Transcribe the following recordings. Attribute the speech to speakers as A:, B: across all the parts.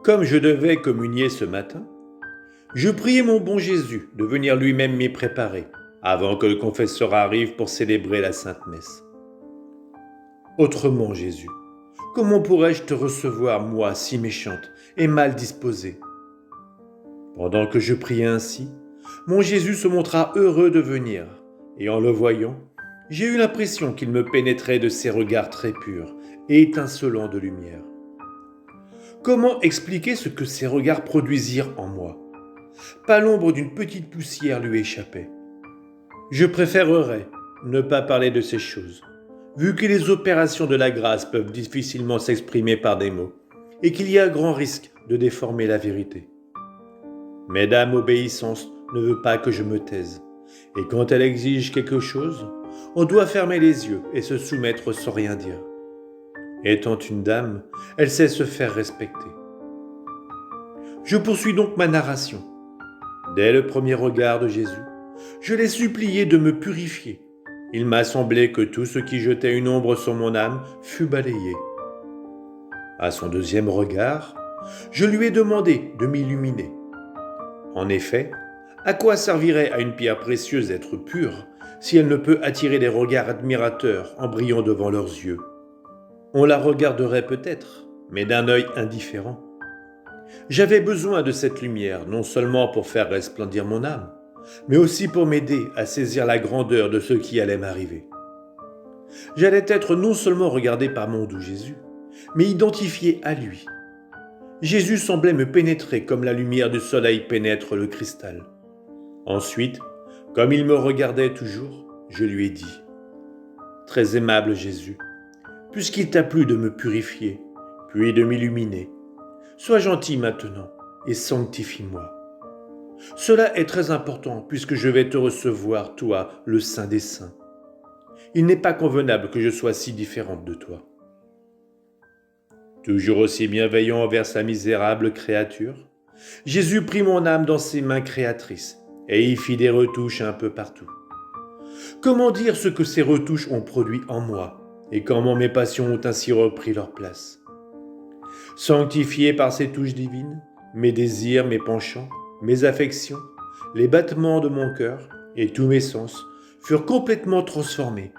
A: Comme je devais communier ce matin, je priais mon bon Jésus de venir lui-même m'y préparer, avant que le confesseur arrive pour célébrer la Sainte Messe. Autrement, Jésus, comment pourrais-je te recevoir, moi, si méchante et mal disposée? Pendant que je priais ainsi, mon Jésus se montra heureux de venir, et en le voyant, j'ai eu l'impression qu'il me pénétrait de ses regards très purs et étincelants de lumière. Comment expliquer ce que ces regards produisirent en moi? Pas l'ombre d'une petite poussière lui échappait. Je préférerais ne pas parler de ces choses, vu que les opérations de la grâce peuvent difficilement s'exprimer par des mots, et qu'il y a grand risque de déformer la vérité. Mais Dame Obéissance ne veut pas que je me taise, et quand elle exige quelque chose, on doit fermer les yeux et se soumettre sans rien dire. Étant une dame, elle sait se faire respecter. Je poursuis donc ma narration. Dès le premier regard de Jésus, je l'ai supplié de me purifier. Il m'a semblé que tout ce qui jetait une ombre sur mon âme fut balayé. À son deuxième regard, je lui ai demandé de m'illuminer. En effet, à quoi servirait à une pierre précieuse d'être pure si elle ne peut attirer des regards admirateurs en brillant devant leurs yeux? On la regarderait peut-être, mais d'un œil indifférent. J'avais besoin de cette lumière, non seulement pour faire resplendir mon âme, mais aussi pour m'aider à saisir la grandeur de ce qui allait m'arriver. J'allais être non seulement regardé par mon doux Jésus, mais identifié à lui. Jésus semblait me pénétrer comme la lumière du soleil pénètre le cristal. Ensuite, comme il me regardait toujours, je lui ai dit « Très aimable Jésus, puisqu'il t'a plu de me purifier, puis de m'illuminer, sois gentil maintenant et sanctifie-moi. Cela est très important puisque je vais te recevoir, toi, le Saint des Saints. Il n'est pas convenable que je sois si différente de toi. » Toujours aussi bienveillant envers sa misérable créature, Jésus prit mon âme dans ses mains créatrices et y fit des retouches un peu partout. Comment dire ce que ces retouches ont produit en moi et comment mes passions ont ainsi repris leur place? Sanctifié par ces touches divines, mes désirs, mes penchants, mes affections, les battements de mon cœur et tous mes sens furent complètement transformés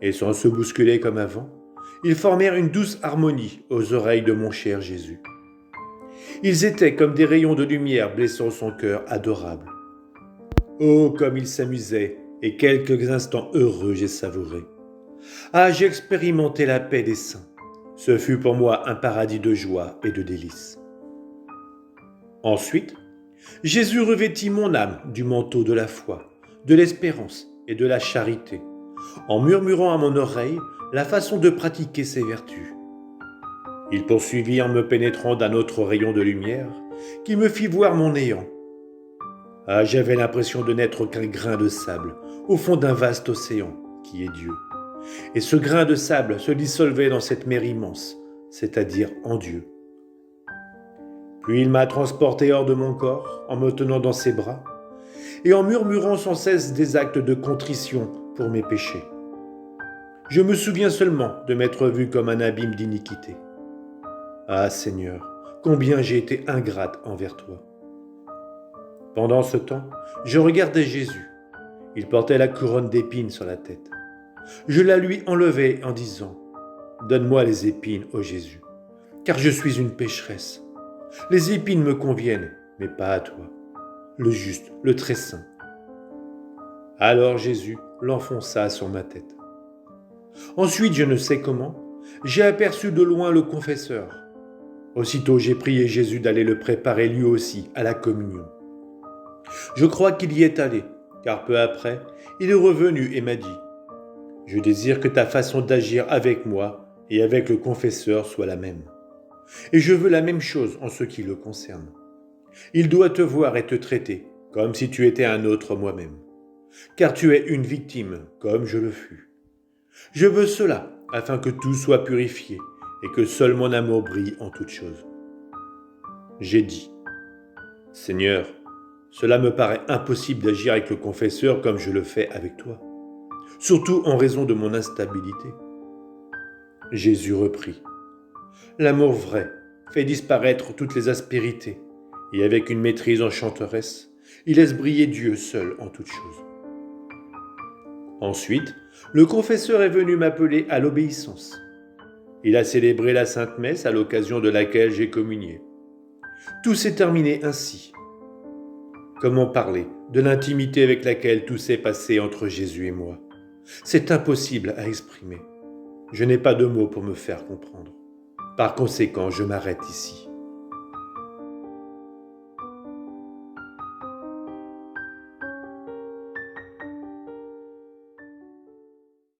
A: et sans se bousculer comme avant, ils formèrent une douce harmonie aux oreilles de mon cher Jésus. Ils étaient comme des rayons de lumière blessant son cœur adorable. Oh, comme il s'amusait et quelques instants heureux j'ai savourés. Ah, j'ai expérimenté la paix des saints. Ce fut pour moi un paradis de joie et de délices. Ensuite, Jésus revêtit mon âme du manteau de la foi, de l'espérance et de la charité, en murmurant à mon oreille la façon de pratiquer ses vertus. Il poursuivit en me pénétrant d'un autre rayon de lumière qui me fit voir mon néant. Ah, j'avais l'impression de n'être qu'un grain de sable au fond d'un vaste océan qui est Dieu. Et ce grain de sable se dissolvait dans cette mer immense, c'est-à-dire en Dieu. Puis il m'a transporté hors de mon corps en me tenant dans ses bras et en murmurant sans cesse des actes de contrition pour mes péchés. Je me souviens seulement de m'être vu comme un abîme d'iniquité. Ah Seigneur, combien j'ai été ingrate envers toi. Pendant ce temps, je regardais Jésus. Il portait la couronne d'épines sur la tête. Je la lui enlevai en disant « Donne-moi les épines, ô Jésus, car je suis une pécheresse. Les épines me conviennent, mais pas à toi, le juste, le très saint. » Alors Jésus l'enfonça sur ma tête. Ensuite, je ne sais comment, j'ai aperçu de loin le confesseur. Aussitôt, j'ai prié Jésus d'aller le préparer lui aussi à la communion. Je crois qu'il y est allé, car peu après, il est revenu et m'a dit « Je désire que ta façon d'agir avec moi et avec le confesseur soit la même. Et je veux la même chose en ce qui le concerne. Il doit te voir et te traiter comme si tu étais un autre moi-même, car tu es une victime comme je le fus. Je veux cela afin que tout soit purifié et que seul mon amour brille en toutes choses. » J'ai dit « Seigneur, cela me paraît impossible d'agir avec le confesseur comme je le fais avec toi, surtout en raison de mon instabilité. » Jésus reprit « L'amour vrai fait disparaître toutes les aspérités, et avec une maîtrise enchanteresse, il laisse briller Dieu seul en toutes choses. Ensuite, le confesseur est venu m'appeler à l'obéissance. Il a célébré la Sainte Messe à l'occasion de laquelle j'ai communié. Tout s'est terminé ainsi. Comment parler de l'intimité avec laquelle tout s'est passé entre Jésus et moi? C'est impossible à exprimer. Je n'ai pas de mots pour me faire comprendre. Par conséquent, je m'arrête ici.